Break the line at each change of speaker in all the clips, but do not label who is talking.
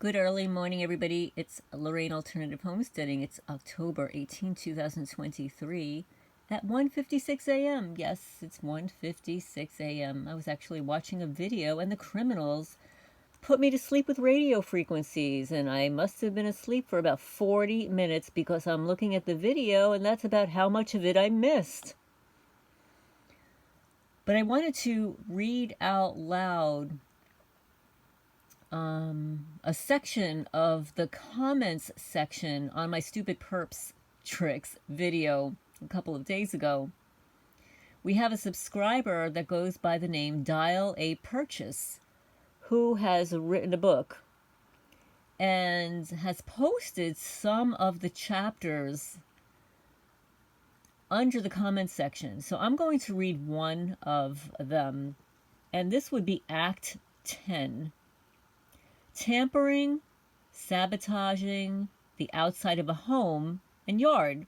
Good early morning, everybody. It's Lorraine Alternative Homesteading. It's October 18, 2023 at 1:56 a.m. Yes, it's 1:56 a.m. I was actually watching a video and the criminals put me to sleep with radio frequencies, and I must have been asleep for about 40 minutes because I'm looking at the video and that's about how much of it I missed. But I wanted to read out loud a section of the comments section on my Stupid Perps Tricks video a couple of days ago. We have a subscriber that goes by the name Dial a Purchase, who has written a book and has posted some of the chapters under the comments section. So I'm going to read one of them, and this would be Act 10. Tampering, sabotaging the outside of a home and yard.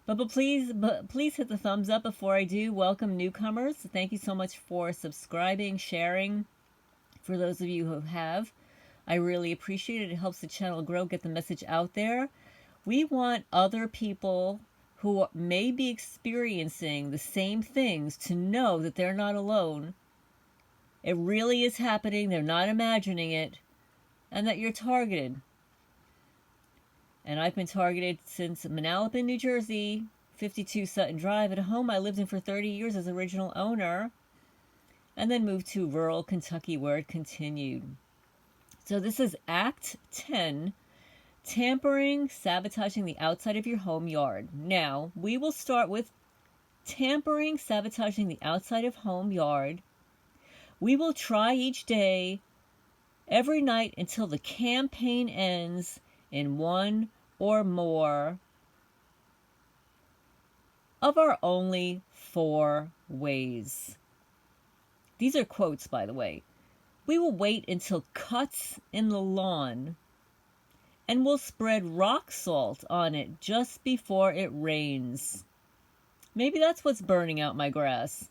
But please hit the thumbs up before I do. Welcome newcomers. Thank you so much for subscribing, sharing. For those of you who have, I really appreciate it. It helps the channel grow, get the message out there. We want other people who may be experiencing the same things to know that they're not alone. It really is happening. They're not imagining it. And that you're targeted. And I've been targeted since Manalapan, New Jersey, 52 Sutton Drive, at a home I lived in for 30 years as original owner, and then moved to rural Kentucky where it continued. So this is Act 10, Tampering, Sabotaging the Outside of Your Home Yard. Now, we will start with tampering, sabotaging the outside of home yard. We will try each day, every night, until the campaign ends in one or more of our only 4 ways. These are quotes, by the way. We will wait until cuts in the lawn, and we'll spread rock salt on it just before it rains. Maybe that's what's burning out my grass.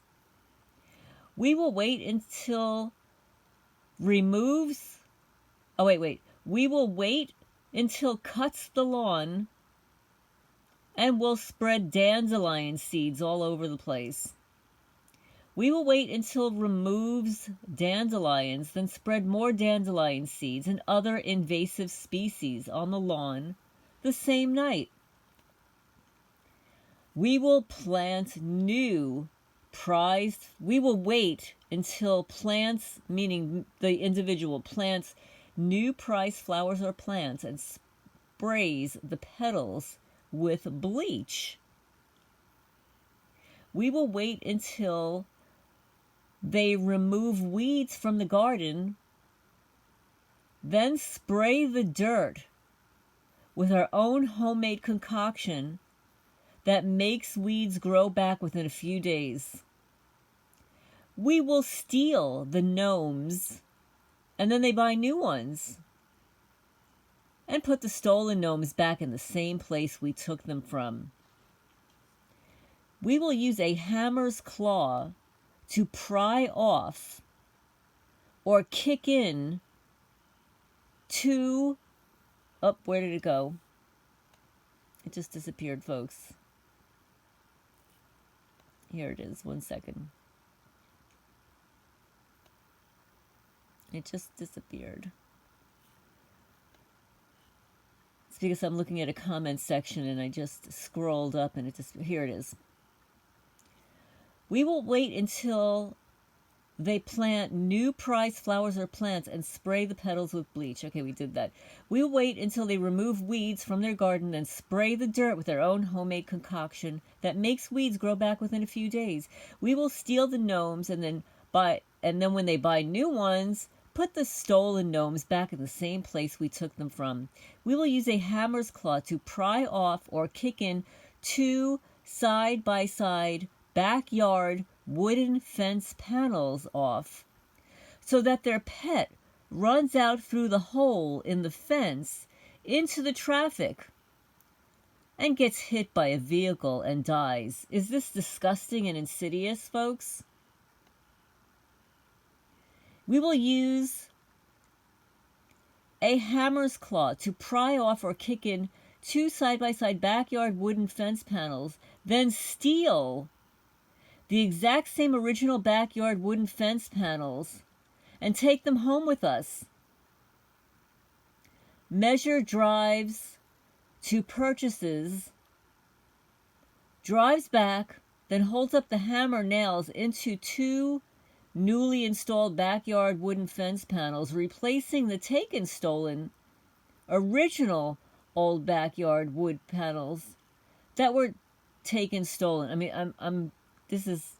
We will wait until we will wait until cuts the lawn, and we'll spread dandelion seeds all over the place. We will wait until removes dandelions, then spread more dandelion seeds and other invasive species on the lawn the same night. We will plant new prized. We will wait until plants, meaning the individual plants, new prized flowers or plants and sprays the petals with bleach. We will wait until they remove weeds from the garden, then spray the dirt with our own homemade concoction that makes weeds grow back within a few days. We will steal the gnomes, and then they buy new ones, and put the stolen gnomes back in the same place we took them from. We will use a hammer's claw to pry off or kick in two... Oh, where did it go? It just disappeared, folks. Here it is. 1 second. It just disappeared. It's because I'm looking at a comment section and I just scrolled up and here it is. We will wait until they plant new prized flowers or plants and spray the petals with bleach. Okay, we did that. We will wait until they remove weeds from their garden and spray the dirt with their own homemade concoction that makes weeds grow back within a few days. We will steal the gnomes and then when they buy new ones, put the stolen gnomes back in the same place we took them from. We will use a hammer's claw to pry off or kick in 2 side-by-side backyard wooden fence panels off so that their pet runs out through the hole in the fence into the traffic and gets hit by a vehicle and dies. Is this disgusting and insidious, folks? We will use a hammer's claw to pry off or kick in 2 side-by-side backyard wooden fence panels, then steal the exact same original backyard wooden fence panels and take them home with us. Measure drives to purchases, drives back, then holds up the hammer nails into 2 newly installed backyard wooden fence panels, replacing the taken stolen original old backyard wood panels that were taken stolen. I mean, this is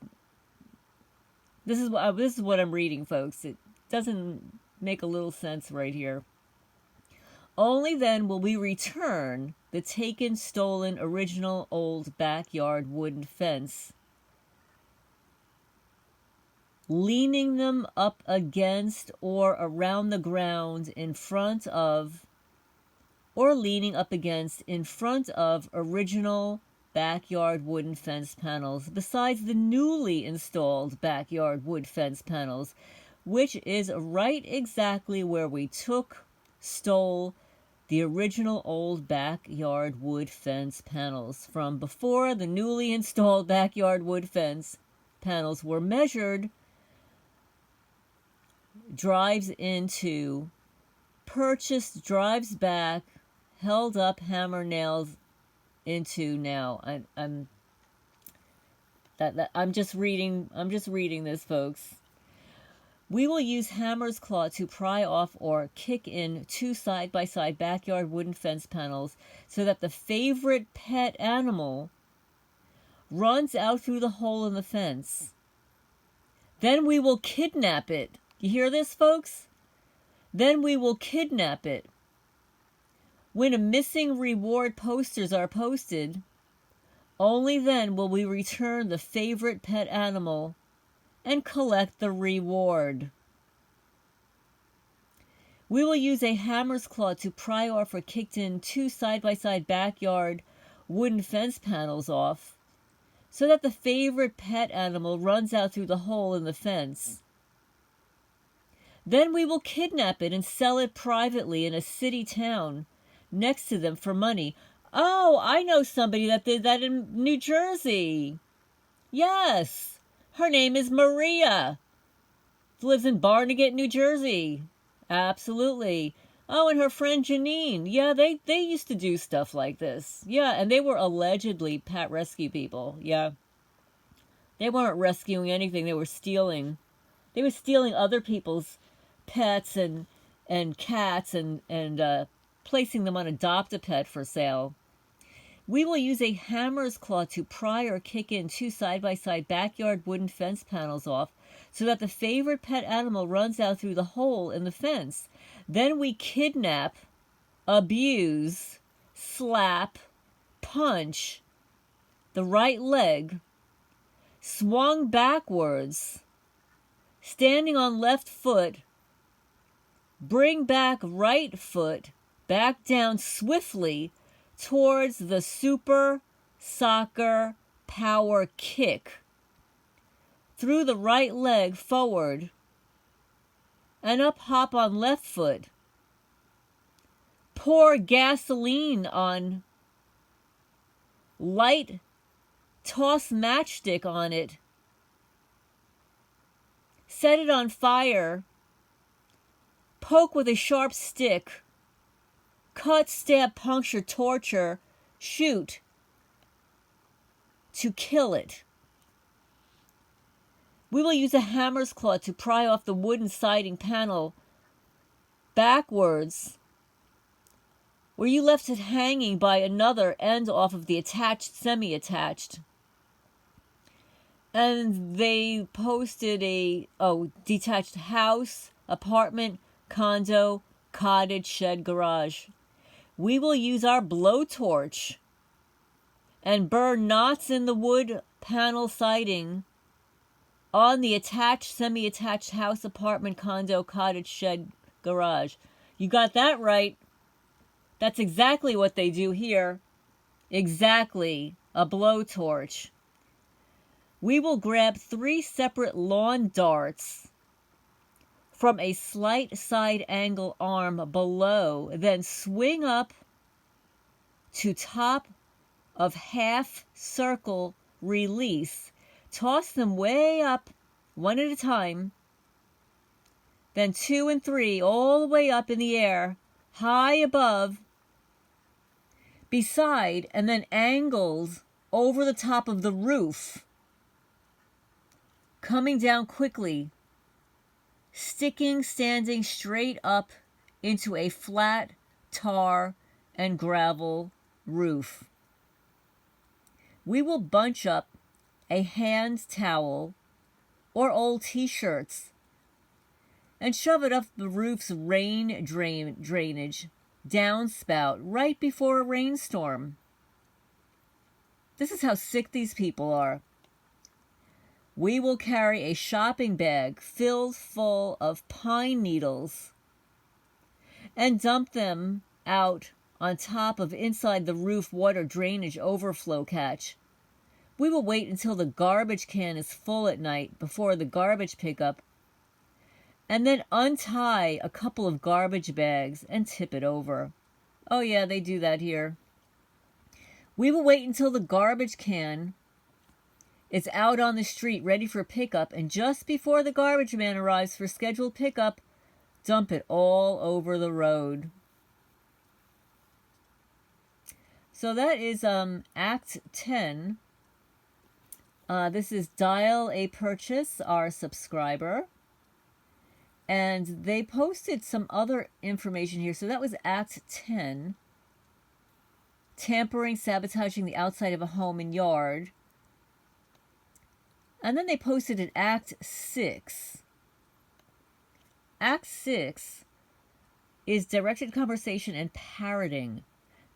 what I'm reading, folks. It doesn't make a little sense right here. Only then will we return the taken, stolen, original old backyard wooden fence, leaning them up against or around the ground in front of, or leaning up against in front of original backyard wooden fence panels, besides the newly installed backyard wood fence panels, which is right exactly where we stole the original old backyard wood fence panels from before the newly installed backyard wood fence panels were measured, drives into, purchased, drives back, held up, hammer nails into. Now I'm just reading this, folks. We will use hammer's claw to pry off or kick in 2 side-by-side backyard wooden fence panels so that the favorite pet animal runs out through the hole in the fence. Then we will kidnap it. You hear this, folks? Then we will kidnap it. When a missing reward posters are posted, only then will we return the favorite pet animal and collect the reward. We will use a hammer's claw to pry off or kick in 2 side-by-side backyard wooden fence panels off so that the favorite pet animal runs out through the hole in the fence. Then we will kidnap it and sell it privately in a city town next to them for money. Oh, I know somebody that did that in New Jersey. Yes. Her name is Maria. Lives in Barnegat, New Jersey. Absolutely. Oh, and her friend Janine. Yeah, they used to do stuff like this. Yeah, and they were allegedly pet rescue people. Yeah. They weren't rescuing anything. They were stealing. They were stealing other people's pets and cats and placing them on Adopt-A-Pet for sale. We will use a hammer's claw to pry or kick in 2 side-by-side backyard wooden fence panels off so that the favorite pet animal runs out through the hole in the fence. Then we kidnap, abuse, slap, punch the right leg, swung backwards, standing on left foot, bring back right foot, back down swiftly towards the super soccer power kick through the right leg forward and up hop on left foot. Pour gasoline on, light, toss matchstick on it, set it on fire, poke with a sharp stick, cut, stab, puncture, torture, shoot to kill it. We will use a hammer's claw to pry off the wooden siding panel backwards, where you left it hanging by another end off of the attached, semi-attached. And they posted a detached house, apartment, condo, cottage, shed, garage. We will use our blowtorch and burn knots in the wood panel siding on the attached, semi-attached house, apartment, condo, cottage, shed, garage. You got that right. That's exactly what they do here. Exactly. A blowtorch. We will grab 3 separate lawn darts, from a slight side angle arm below, then swing up to top of half circle release. Toss them way up, one at a time, then 2 and 3, all the way up in the air, high above, beside, and then angles over the top of the roof, coming down quickly, standing straight up into a flat tar and gravel roof. We will bunch up a hand towel or old t-shirts and shove it up the roof's rain drainage downspout right before a rainstorm. This is how sick these people are. We will carry a shopping bag filled full of pine needles and dump them out on top of inside the roof water drainage overflow catch. We will wait until the garbage can is full at night before the garbage pickup, and then untie a couple of garbage bags and tip it over. Oh yeah, they do that here. We will wait until the garbage can is out on the street ready for pickup, and just before the garbage man arrives for scheduled pickup, dump it all over the road. So that is Act 10. This is Dial a Purchase, our subscriber. And they posted some other information here. So that was Act 10. Tampering, sabotaging the outside of a home and yard. And then they posted an Act 6. Act 6 is directed conversation and parroting.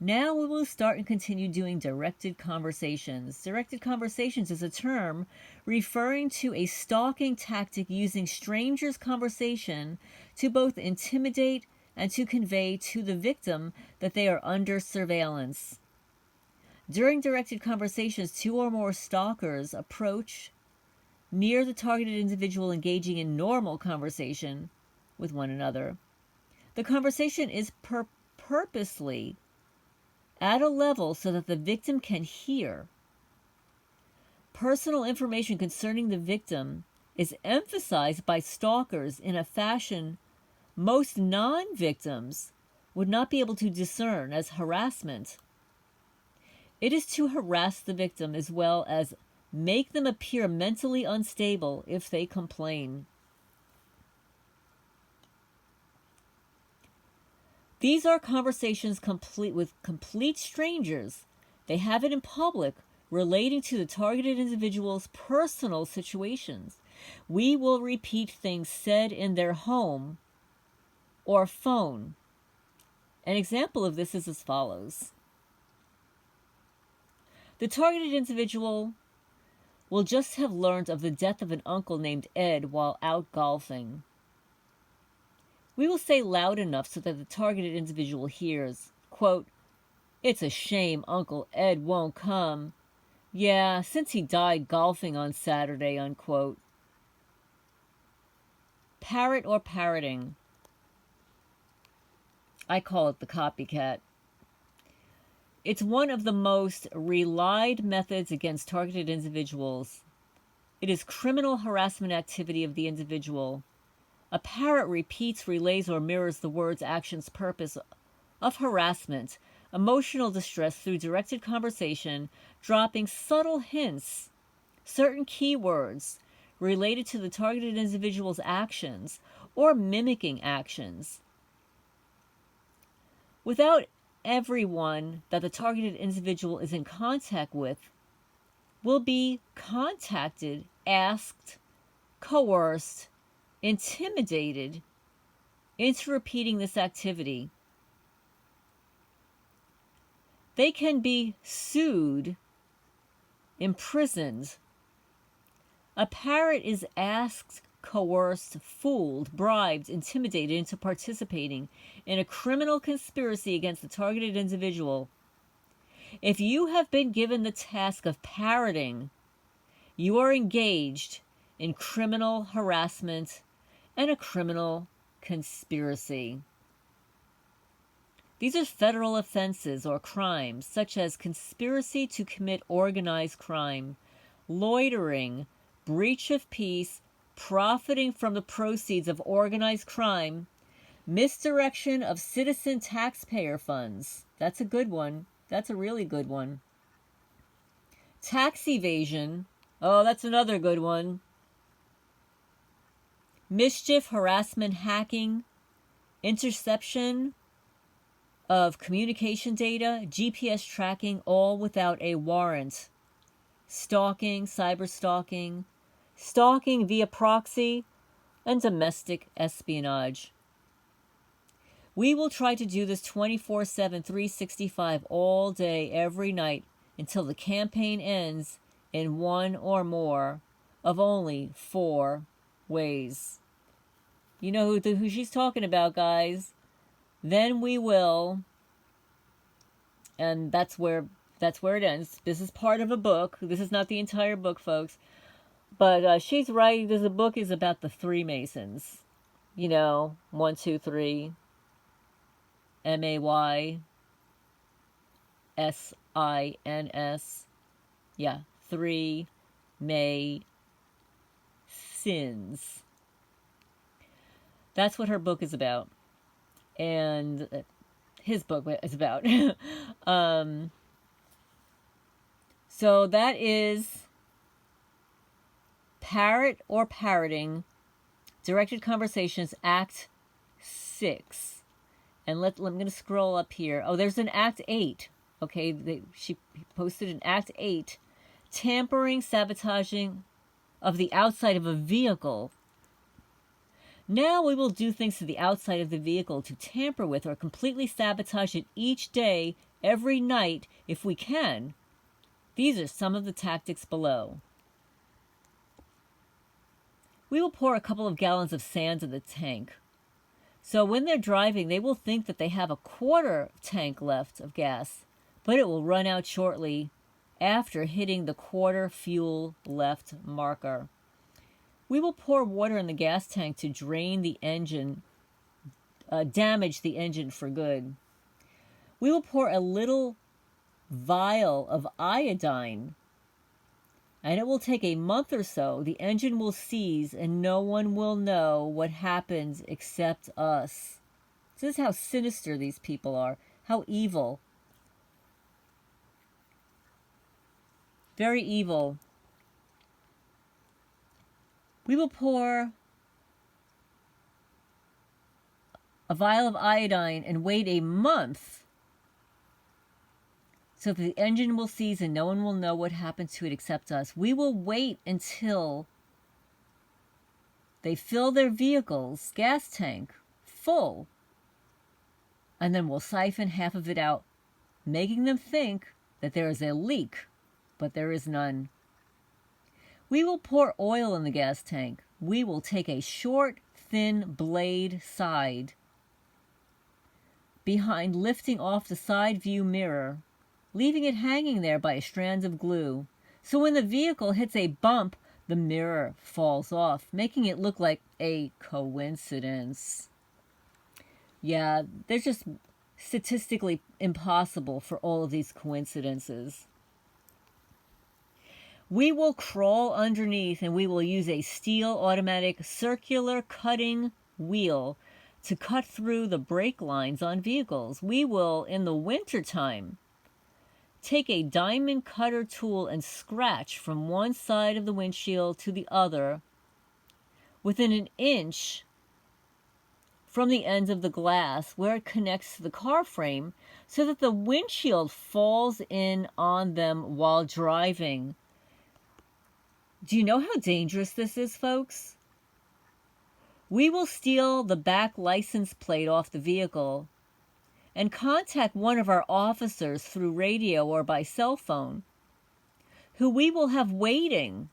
Now we will start and continue doing directed conversations. Directed conversations is a term referring to a stalking tactic using strangers' conversation to both intimidate and to convey to the victim that they are under surveillance. During directed conversations, 2 or more stalkers approach near the targeted individual engaging in normal conversation with one another. The conversation is purposely at a level so that the victim can hear. Personal information concerning the victim is emphasized by stalkers in a fashion most non-victims would not be able to discern as harassment. It is to harass the victim as well as make them appear mentally unstable if they complain. These are conversations with complete strangers. They have it in public, relating to the targeted individual's personal situations. We will repeat things said in their home or phone. An example of this is as follows. The targeted individual will just have learned of the death of an uncle named Ed while out golfing. We will say loud enough so that the targeted individual hears, quote, "It's a shame Uncle Ed won't come. Yeah, since he died golfing on Saturday," unquote. Parrot or parroting. I call it the copycat. It's one of the most relied methods against targeted individuals. It is criminal harassment activity of the individual. A parrot repeats, relays, or mirrors the words, actions, purpose of harassment, emotional distress through directed conversation, dropping subtle hints, certain keywords related to the targeted individual's actions, or mimicking actions. Without everyone that the targeted individual is in contact with will be contacted, asked, coerced, intimidated into repeating this activity. They can be sued, imprisoned. A parrot is asked, coerced, fooled, bribed, intimidated into participating in a criminal conspiracy against the targeted individual. If you have been given the task of parroting, you are engaged in criminal harassment and a criminal conspiracy. These are federal offenses or crimes such as conspiracy to commit organized crime, loitering, breach of peace, profiting from the proceeds of organized crime, misdirection of citizen taxpayer funds. That's a good one. That's a really good one. Tax evasion. Oh, that's another good one. Mischief, harassment, hacking, interception of communication data, GPS tracking, all without a warrant. Stalking, cyber stalking, stalking via proxy, and domestic espionage. We will try to do this 24/7, 365, all day, every night, until the campaign ends in one or more of only 4 ways. You know who she's talking about, guys. Then we will, and that's where it ends. This is part of a book. This is not the entire book, folks. But she's right. The book is about the 3 Masons. You know, 1, 2, 3. MAYSINS. Yeah, 3 Masons. That's what her book is about. And his book is about. So that is Parrot or Parroting, Directed Conversations, Act 6. And I'm going to scroll up here. Oh, there's an Act 8. Okay, she posted an Act 8. Tampering, sabotaging of the outside of a vehicle. Now we will do things to the outside of the vehicle to tamper with or completely sabotage it each day, every night, if we can. These are some of the tactics below. We will pour a couple of gallons of sand in the tank. So when they're driving, they will think that they have a quarter tank left of gas, but it will run out shortly after hitting the quarter fuel left marker. We will pour water in the gas tank to drain the engine, damage the engine for good. We will pour a little vial of iodine, and it will take a month or so. The engine will seize, and no one will know what happens except us. This is how sinister these people are, how evil. Very evil. We will pour a vial of iodine and wait a month so that the engine will seize and no one will know what happens to it except us. We will wait until they fill their vehicle's gas tank full, and then we'll siphon half of it out, making them think that there is a leak, but there is none. We will pour oil in the gas tank. We will take a short, thin blade side behind, lifting off the side view mirror, leaving it hanging there by a strand of glue. So when the vehicle hits a bump, the mirror falls off, making it look like a coincidence. Yeah, they're just statistically impossible for all of these coincidences. We will crawl underneath and we will use a steel automatic circular cutting wheel to cut through the brake lines on vehicles. We will, in the wintertime, take a diamond cutter tool and scratch from one side of the windshield to the other within an inch from the end of the glass where it connects to the car frame so that the windshield falls in on them while driving. Do you know how dangerous this is, folks? We will steal the back license plate off the vehicle and contact one of our officers through radio or by cell phone, who we will have waiting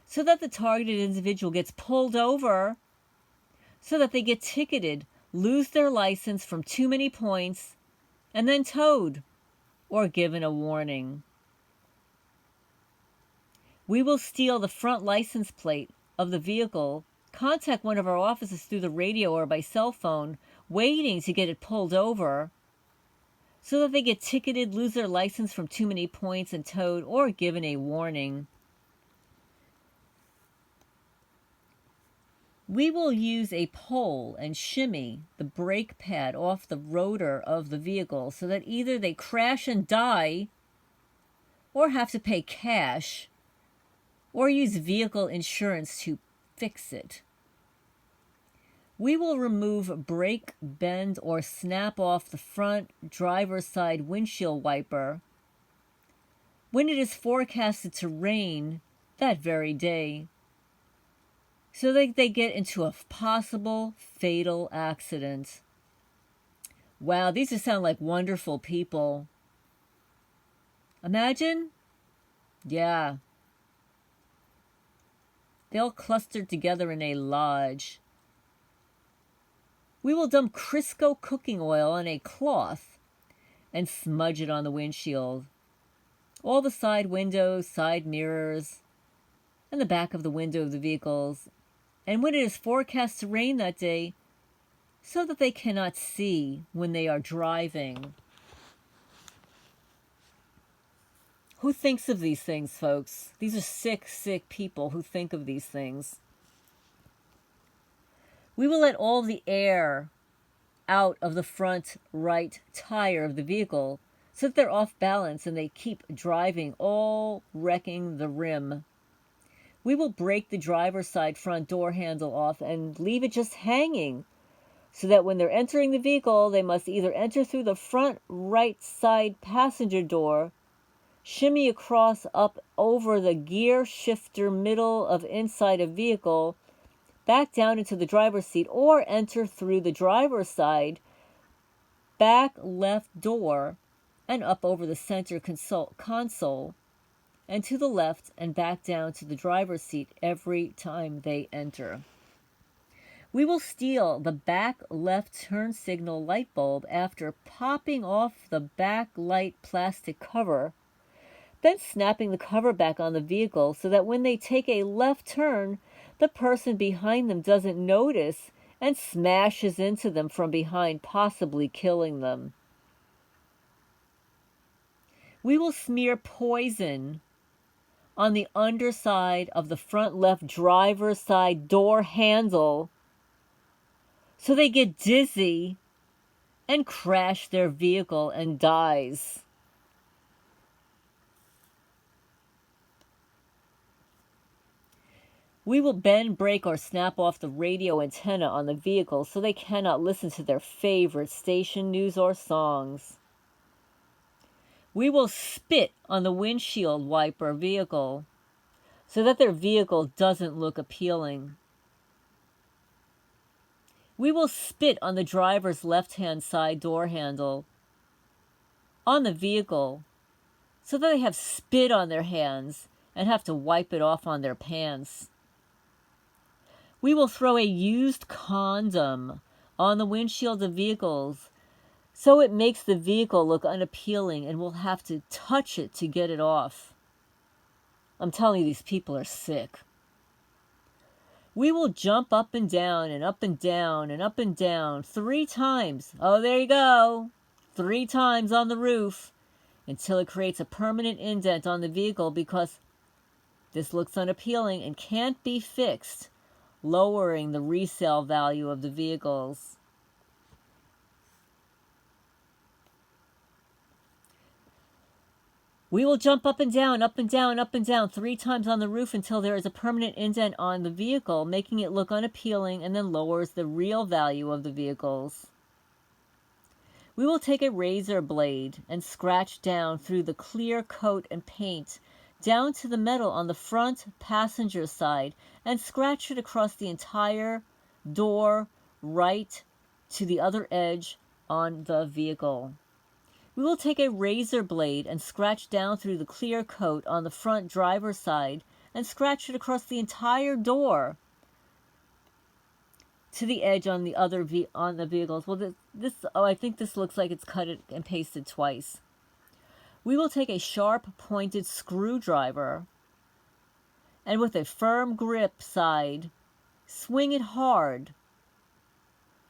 so that the targeted individual gets pulled over, so that they get ticketed, lose their license from too many points, and then towed or given a warning. We will steal the front license plate of the vehicle contact one of our offices through the radio or by cell phone, waiting to get it pulled over, so that they get ticketed, lose their license from too many points, and towed, or given a warning. We will use a pole and shimmy the brake pad off the rotor of the vehicle so that either they crash and die, or have to pay cash, or use vehicle insurance to fix it. We will remove, break, bend, or snap off the front driver's side windshield wiper when it is forecasted to rain that very day, so that they get into a possible fatal accident. Wow, these just sound like wonderful people. Imagine? Yeah. They all clustered together in a lodge. We will dump Crisco cooking oil on a cloth and smudge it on the windshield, all the side windows, side mirrors, and the back of the window of the vehicles, and when it is forecast to rain that day, so that they cannot see when they are driving. Who thinks of these things, folks? These are sick, sick people who think of these things. We will let all the air out of the front right tire of the vehicle so that they're off balance and they keep driving, all wrecking the rim. We will break the driver's side front door handle off and leave it just hanging so that when they're entering the vehicle, they must either enter through the front right side passenger door, shimmy across up over the gear shifter middle of inside a vehicle, back down into the driver's seat, or enter through the driver's side back left door and up over the center console and to the left and back down to the driver's seat every time they enter. We will steal the back left turn signal light bulb after popping off the back light plastic cover, then snapping the cover back on the vehicle so that when they take a left turn, the person behind them doesn't notice and smashes into them from behind, possibly killing them. We will smear poison on the underside of the front left driver's side door handle so they get dizzy and crash their vehicle and dies. We will bend, break, or snap off the radio antenna on the vehicle so they cannot listen to their favorite station news or songs. We will spit on the windshield wiper vehicle so that their vehicle doesn't look appealing. We will spit on the driver's left-hand side door handle on the vehicle so that they have spit on their hands and have to wipe it off on their pants. We will throw a used condom on the windshield of vehicles so it makes the vehicle look unappealing and we'll have to touch it to get it off. I'm telling you, these people are sick. We will jump up and down and up and down and up and down 3 times. Oh, there you go. 3 times on the roof until it creates a permanent indent on the vehicle because this looks unappealing and can't be fixed, lowering the resale value of the vehicles. We will jump up and down, up and down, up and down 3 times on the roof until there is a permanent indent on the vehicle, making it look unappealing and then lowers the real value of the vehicles. We will take a razor blade and scratch down through the clear coat and paint down to the metal on the front passenger side and scratch it across the entire door right to the other edge on the vehicle. We will take a razor blade and scratch down through the clear coat on the front driver's side and scratch it across the entire door to the edge on the other on the vehicles. Well, I think this looks like it's cut it and pasted twice. We will take a sharp pointed screwdriver and with a firm grip side Swing it hard,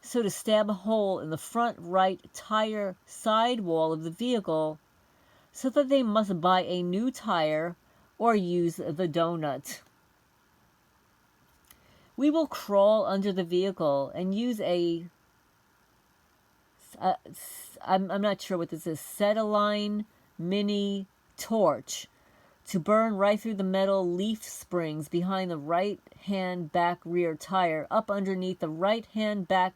so to stab a hole in the front right tire sidewall of the vehicle, so that they must buy a new tire or use the donut. We will crawl under the vehicle and use I'm not sure what this is, Acetylene mini torch to burn right through the metal leaf springs behind the right-hand back rear tire, up underneath the right-hand back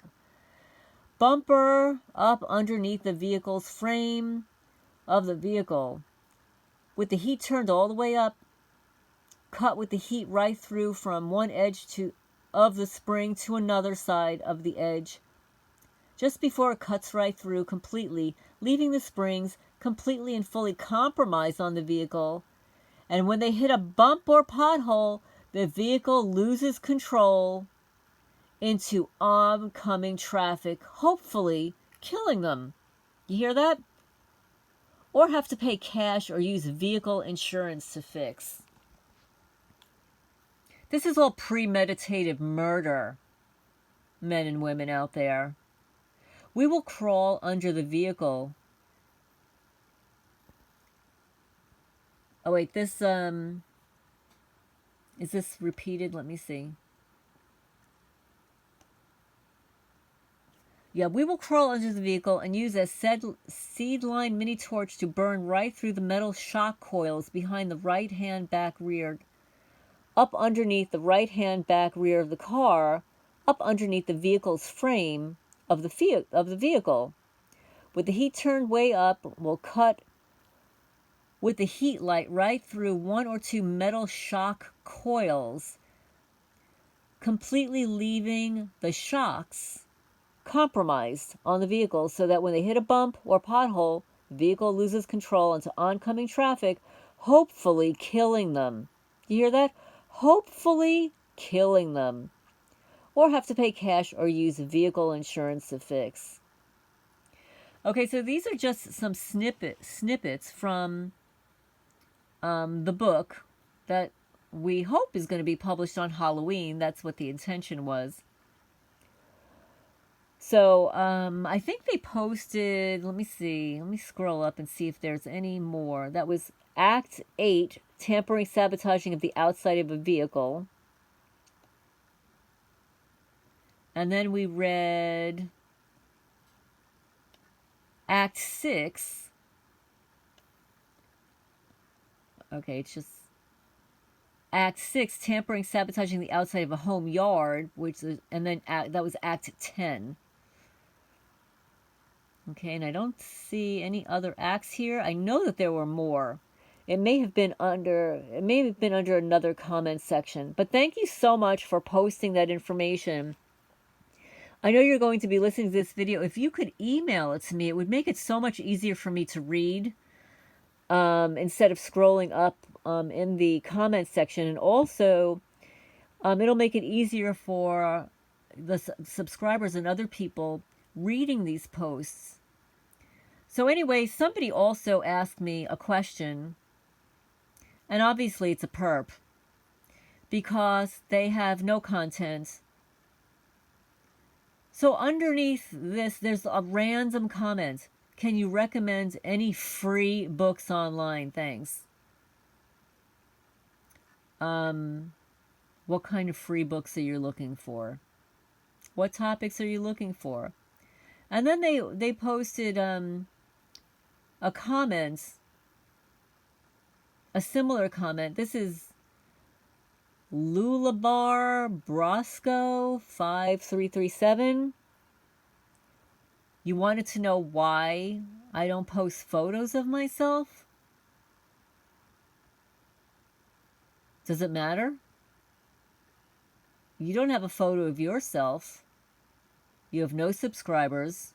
bumper, up underneath the vehicle's frame of the vehicle. With the heat turned all the way up, cut with the heat right through from one edge of the spring to another side of the edge, just before it cuts right through completely, leaving the springs completely and fully compromised on the vehicle. And when they hit a bump or pothole, the vehicle loses control into oncoming traffic, hopefully killing them. You hear that? Or have to pay cash or use vehicle insurance to fix. This is all premeditated murder, men and women out there. We will crawl under the vehicle. Oh wait, this is this repeated? Let me see. Yeah, we will crawl under the vehicle and use a seed-line mini torch to burn right through the metal shock coils behind the right-hand back rear, up underneath the right-hand back rear of the car, up underneath the vehicle's frame of the vehicle. With the heat turned way up, we'll cut with the heat light right through one or two metal shock coils, completely leaving the shocks compromised on the vehicle, so that when they hit a bump or pothole, the vehicle loses control into oncoming traffic, hopefully killing them. You hear that? Hopefully killing them. Or have to pay cash or use vehicle insurance to fix. Okay, so these are just some snippets from the book that we hope is going to be published on Halloween. That's what the intention was. So I think they posted, let me see, let me scroll up and see if there's any more. That was Act 8, Tampering, Sabotaging of the Outside of a Vehicle. And then we read Act 6. Okay, it's just Act 6, Tampering, Sabotaging the Outside of a Home Yard, and then that was Act 10. Okay, and I don't see any other acts here. I know that there were more. It may have been under another comment section. But thank you so much for posting that information. I know you're going to be listening to this video. If you could email it to me, it would make it so much easier for me to read instead of scrolling up in the comment section. And also, it'll make it easier for the subscribers and other people reading these posts. So anyway, somebody also asked me a question, and obviously it's a perp, because they have no content. So underneath this, there's a random comment. Can you recommend any free books online? Thanks. What kind of free books are you looking for? What topics are you looking for? And then they posted a comment, a similar comment. This is Lulabar Brosco 5337. You wanted to know why I don't post photos of myself? Does it matter? You don't have a photo of yourself. You have no subscribers.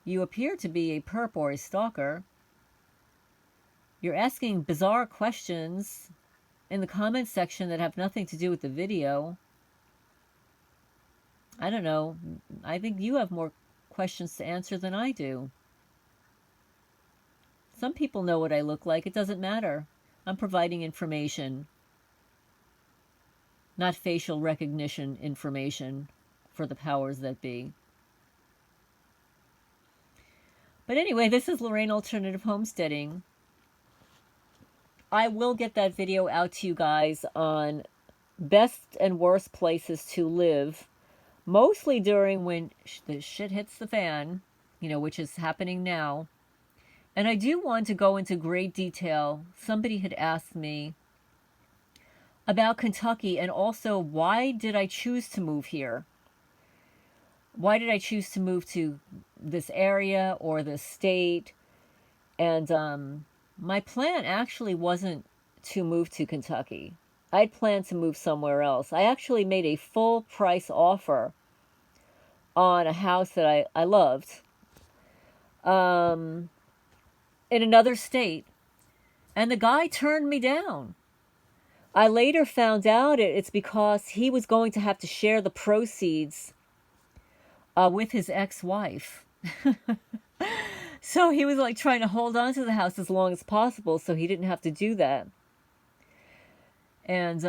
You appear to be a perp or a stalker. You're asking bizarre questions in the comment section that have nothing to do with the video. I don't know. I think you have more questions to answer than I do. Some people know what I look like. It doesn't matter. I'm providing information. not facial recognition information for the powers that be. But anyway, this is Lorraine Alternative Homesteading. I will get that video out to you guys on best and worst places to live, mostly during when the shit hits the fan, you know, which is happening now. And I do want to go into great detail. Somebody had asked me about Kentucky, and also why did I choose to move here? Why did I choose to move to this area or this state? And my plan actually wasn't to move to Kentucky. I'd planned to move somewhere else. I actually made a full price offer on a house that I loved in another state, and the guy turned me down. I later found out it's because he was going to have to share the proceeds with his ex-wife. So he was like trying to hold on to the house as long as possible so he didn't have to do that. And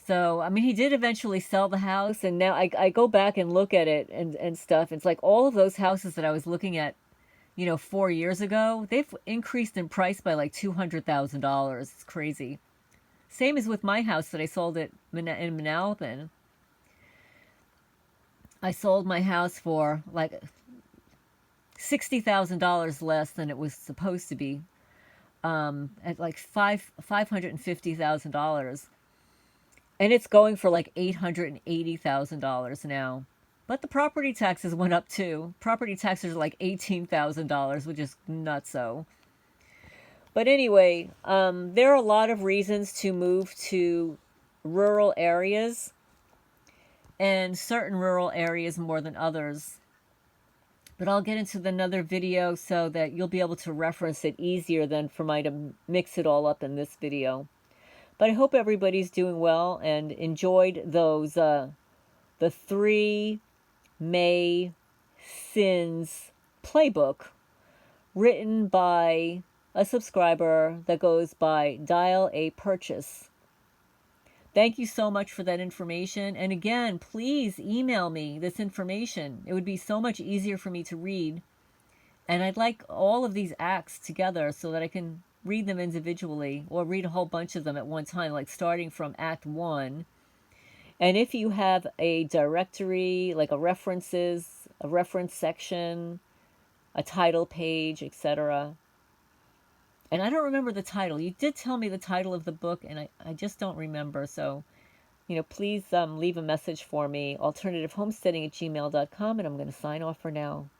so, I mean, he did eventually sell the house, and now I go back and look at it and stuff. It's like all of those houses that I was looking at, you know, 4 years ago, they've increased in price by like $200,000. It's crazy. Same as with my house that I sold in Manalapan. I sold my house for like $60,000 less than it was supposed to be, at like $550,000, and it's going for like $880,000 now. But the property taxes went up too. Property taxes are like $18,000, which is nutso. But anyway, there are a lot of reasons to move to rural areas, and certain rural areas more than others. But I'll get into another video so that you'll be able to reference it easier than for me to mix it all up in this video. But I hope everybody's doing well and enjoyed those, the 3 May Sins playbook written by a subscriber that goes by Dial a Purchase. Thank you so much for that information. And again, please email me this information. It would be so much easier for me to read. And I'd like all of these acts together so that I can read them individually, or read a whole bunch of them at one time, like starting from Act 1. And if you have a directory, like a reference section, a title page, etc. And I don't remember the title. You did tell me the title of the book, and I just don't remember. So, you know, please leave a message for me, alternativehomesteading@gmail.com, and I'm going to sign off for now.